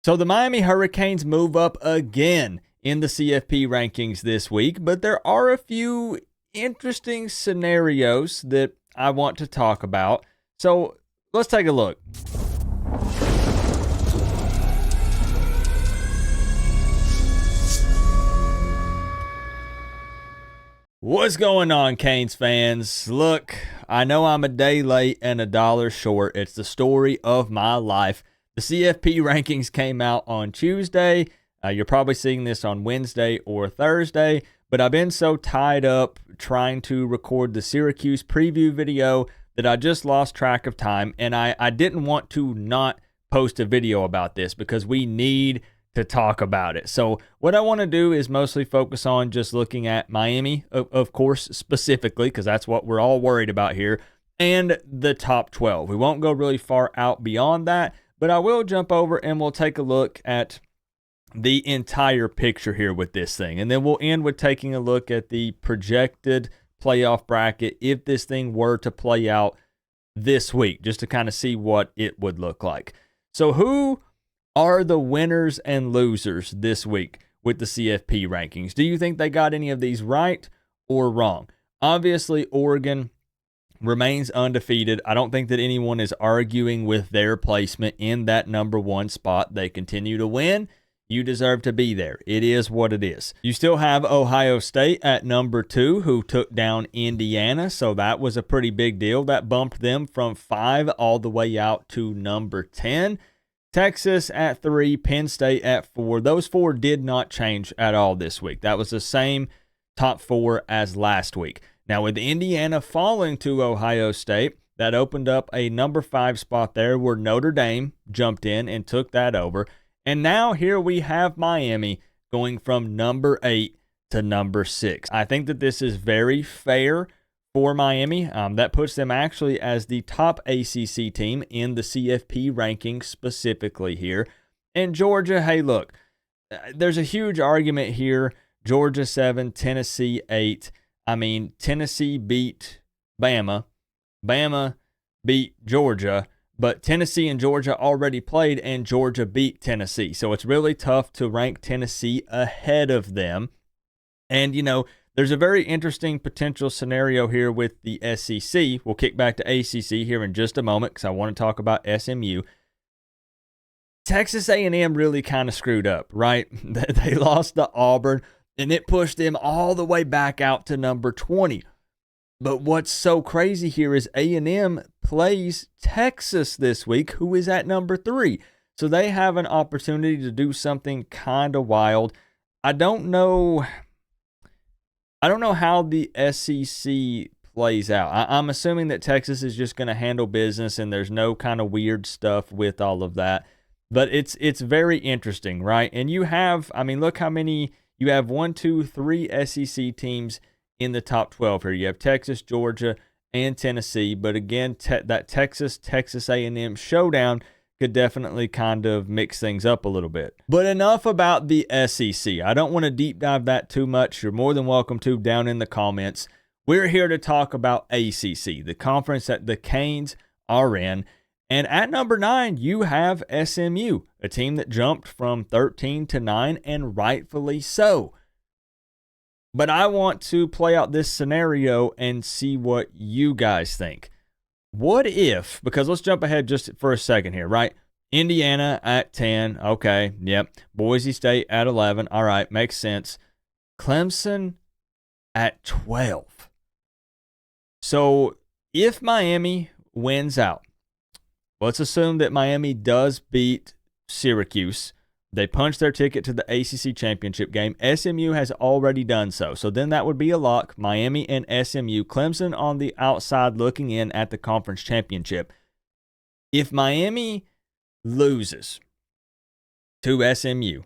So the Miami Hurricanes move up again in the CFP rankings this week, but there are a few interesting scenarios that I want to talk about. So let's take a look. What's going on, Canes fans? Look, I know I'm a day late and $1 short. It's the story of my life. The CFP rankings came out on Tuesday. You're probably seeing this on Wednesday or Thursday, but I've been so tied up trying to record the Syracuse preview video that I just lost track of time, and I didn't want to not post a video about this because we need to talk about it. So what I want to do is mostly focus on just looking at Miami, of course, specifically, because that's what we're all worried about here, and the top 12. We won't go really far out beyond that, but I will jump over and we'll take a look at the entire picture here with this thing. And then we'll end with taking a look at the projected playoff bracket if this thing were to play out this week, just to kind of see what it would look like. So who are the winners and losers this week with the CFP rankings? Do you think they got any of these right or wrong? Obviously, Oregon remains undefeated. I don't think that anyone is arguing with their placement in that number one spot. They continue to win. You deserve to be there. It is what it is. You still have Ohio State at number 2, who took down Indiana, so that was a pretty big deal. That bumped them from 5 all the way out to number 10. Texas at 3, Penn State at 4. Those 4 did not change at all this week. That was the same top 4 as last week. Now, with Indiana falling to Ohio State, that opened up a number 5 spot there where Notre Dame jumped in and took that over. And now here we have Miami going from number 8 to number 6. I think that this is very fair for Miami. That puts them actually as the top ACC team in the CFP rankings specifically here. And Georgia, hey, look, there's a huge argument here. Georgia 7, Tennessee 8. I mean, Tennessee beat Bama. Bama beat Georgia. But Tennessee and Georgia already played, and Georgia beat Tennessee. So it's really tough to rank Tennessee ahead of them. And, you know, there's a very interesting potential scenario here with the SEC. We'll kick back to ACC here in just a moment because I want to talk about SMU. Texas A&M really kind of screwed up, right? They lost to Auburn, and it pushed them all the way back out to number 20. But what's so crazy here is A&M plays Texas this week, who is at number 3. So they have an opportunity to do something kind of wild. I don't know how the SEC plays out. I'm assuming that Texas is just going to handle business and there's no kind of weird stuff with all of that. But it's very interesting, right? And you have, I mean, look how many, you have 1, 2, 3 SEC teams in the top 12 here. You have Texas, Georgia, and Tennessee. But again, that Texas A&M showdown could definitely kind of mix things up a little bit. But enough about the SEC. I don't want to deep dive that too much. You're more than welcome to down in the comments. We're here to talk about ACC, the conference that the Canes are in. And at number 9, you have SMU, a team that jumped from 13 to 9, and rightfully so. But I want to play out this scenario and see what you guys think. What if, because let's jump ahead just for a second here, right? Indiana at 10. Okay, yep. Boise State at 11. All right, makes sense. Clemson at 12. So if Miami wins out, let's assume that Miami does beat Syracuse. They punch their ticket to the ACC championship game. SMU has already done so. So then that would be a lock. Miami and SMU. Clemson on the outside looking in at the conference championship. If Miami loses to SMU,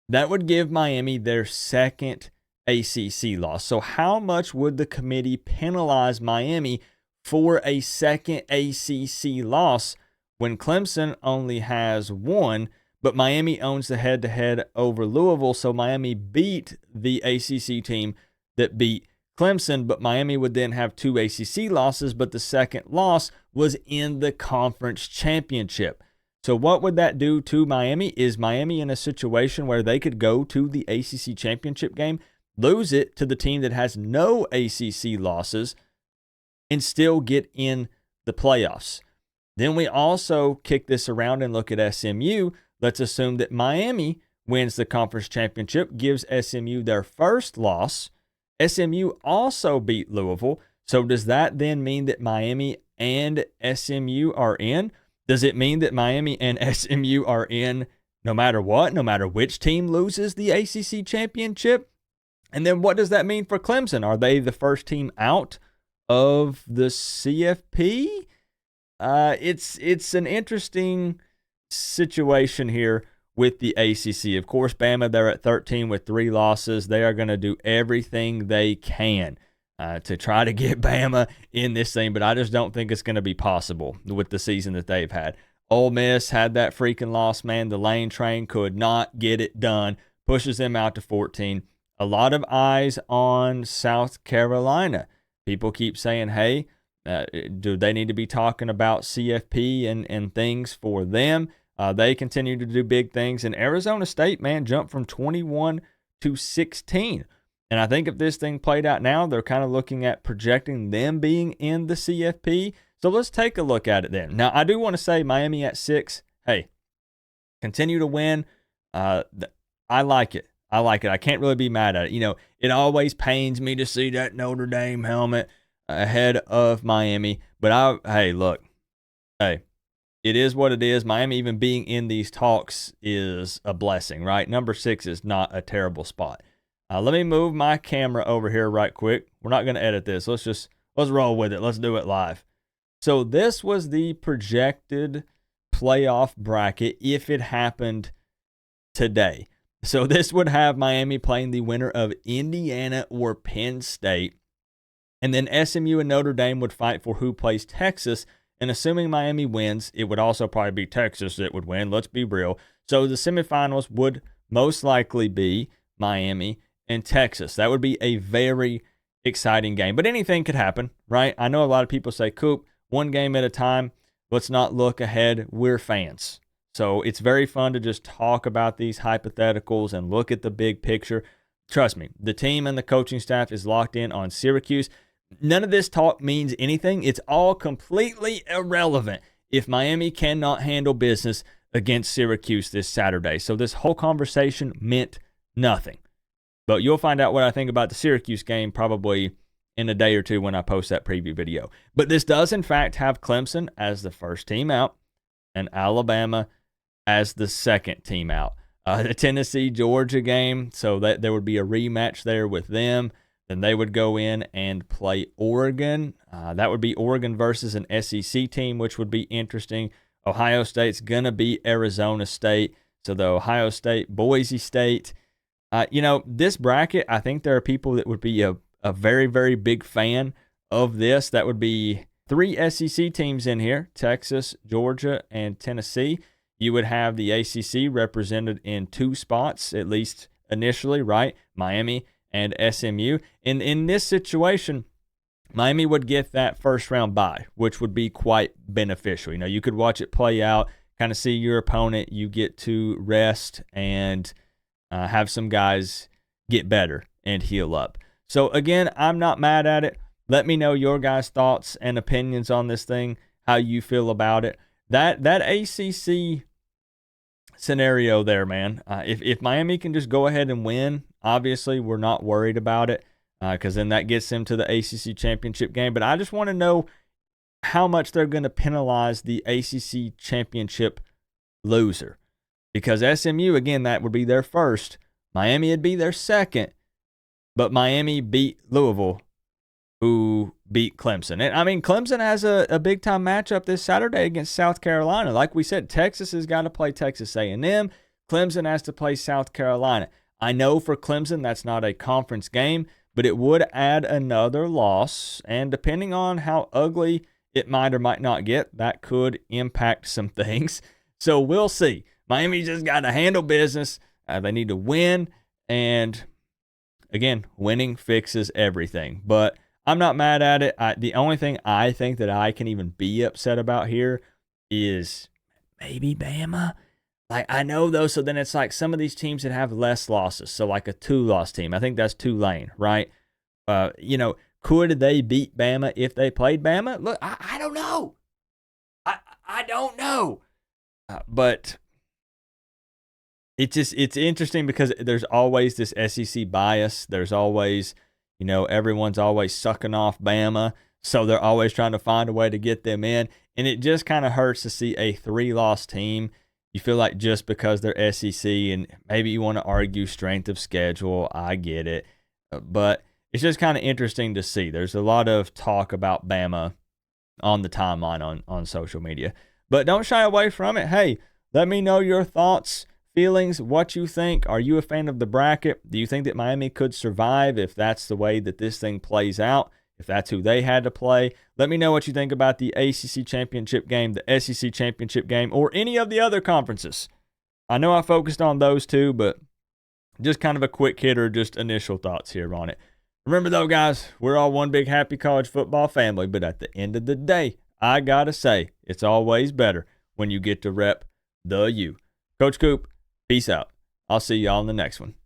that would give Miami their second ACC loss. So how much would the committee penalize Miami for a second ACC loss when Clemson only has 1? But Miami owns the head-to-head over Louisville, so Miami beat the ACC team that beat Clemson, but Miami would then have 2 ACC losses, but the second loss was in the conference championship. So what would that do to Miami? Is Miami in a situation where they could go to the ACC championship game, lose it to the team that has no ACC losses, and still get in the playoffs? Then we also kick this around and look at SMU. Let's assume that Miami wins the conference championship, gives SMU their first loss. SMU also beat Louisville. So does that then mean that Miami and SMU are in? Does it mean that Miami and SMU are in no matter what, no matter which team loses the ACC championship? And then what does that mean for Clemson? Are they the first team out of the CFP? It's an interesting situation here with the ACC. Of course, Bama, they're at 13 with 3 losses. They are going to do everything they can to try to get Bama in this thing, but I just don't think it's going to be possible with the season that they've had. Ole Miss had that freaking loss, man. The Lane train could not get it done. Pushes them out to 14. A lot of eyes on South Carolina. People keep saying, hey, do they need to be talking about CFP and things for them? They continue to do big things. And Arizona State, man, jumped from 21 to 16. And I think if this thing played out now, they're kind of looking at projecting them being in the CFP. So let's take a look at it then. Now, I do want to say Miami at 6. Hey, continue to win. I like it. I can't really be mad at it. You know, it always pains me to see that Notre Dame helmet ahead of Miami. But hey, look. Hey, it is what it is. Miami even being in these talks is a blessing, right? Number 6 is not a terrible spot. Let me move my camera over here right quick. We're not going to edit this. Let's roll with it. Let's do it live. So this was the projected playoff bracket if it happened today. So this would have Miami playing the winner of Indiana or Penn State. And then SMU and Notre Dame would fight for who plays Texas. And assuming Miami wins, it would also probably be Texas that would win. Let's be real. So the semifinals would most likely be Miami and Texas. That would be a very exciting game. But anything could happen, right? I know a lot of people say, Coop, one game at a time. Let's not look ahead. We're fans. So it's very fun to just talk about these hypotheticals and look at the big picture. Trust me, the team and the coaching staff is locked in on Syracuse. None of this talk means anything. It's all completely irrelevant if Miami cannot handle business against Syracuse this Saturday. So this whole conversation meant nothing. But you'll find out what I think about the Syracuse game probably in a day or two when I post that preview video. But this does, in fact, have Clemson as the first team out and Alabama as the second team out. The Tennessee-Georgia game, so that there would be a rematch there with them. Then they would go in and play Oregon. That would be Oregon versus an SEC team, which would be interesting. Ohio State's going to beat Arizona State. So the Ohio State, Boise State. This bracket, I think there are people that would be a very, very big fan of this. That would be 3 SEC teams in here, Texas, Georgia, and Tennessee. You would have the ACC represented in 2 spots, at least initially, right? Miami and SMU. And in this situation, Miami would get that first round bye, which would be quite beneficial. You could watch it play out, kind of see your opponent. You get to rest and have some guys get better and heal up. So again, I'm not mad at it. Let me know your guys' thoughts and opinions on this thing, how you feel about it. That ACC scenario there, man. If Miami can just go ahead and win, obviously we're not worried about it because then that gets them to the ACC championship game. But I just want to know how much they're going to penalize the ACC championship loser. Because SMU, again, that would be their first. Miami would be their second. But Miami beat Louisville, who beat Clemson. And I mean, Clemson has a big-time matchup this Saturday against South Carolina. Like we said, Texas has got to play Texas A&M. Clemson has to play South Carolina. I know for Clemson that's not a conference game, but it would add another loss. And depending on how ugly it might or might not get, that could impact some things. So we'll see. Miami just got to handle business. They need to win. And again, winning fixes everything. But I'm not mad at it. The only thing I think that I can even be upset about here is, maybe Bama. Like, I know, though, so then it's like some of these teams that have less losses. So, like a 2-loss team. I think that's Tulane, right? Could they beat Bama if they played Bama? Look, I don't know. I don't know. But it's interesting because there's always this SEC bias. There's always, everyone's always sucking off Bama. So they're always trying to find a way to get them in. And it just kind of hurts to see a 3-loss team. You feel like just because they're SEC and maybe you want to argue strength of schedule, I get it. But it's just kind of interesting to see. There's a lot of talk about Bama on the timeline on social media. But don't shy away from it. Hey, let me know your thoughts, feelings, what you think. Are you a fan of the bracket? Do you think that Miami could survive if that's the way that this thing plays out? If that's who they had to play? Let me know what you think about the ACC championship game, the SEC championship game, or any of the other conferences. I know I focused on those two, but just kind of a quick hitter, just initial thoughts here on it. Remember, though, guys, we're all one big happy college football family, but at the end of the day, I got to say, it's always better when you get to rep the U. Coach Coop, peace out. I'll see y'all in the next one.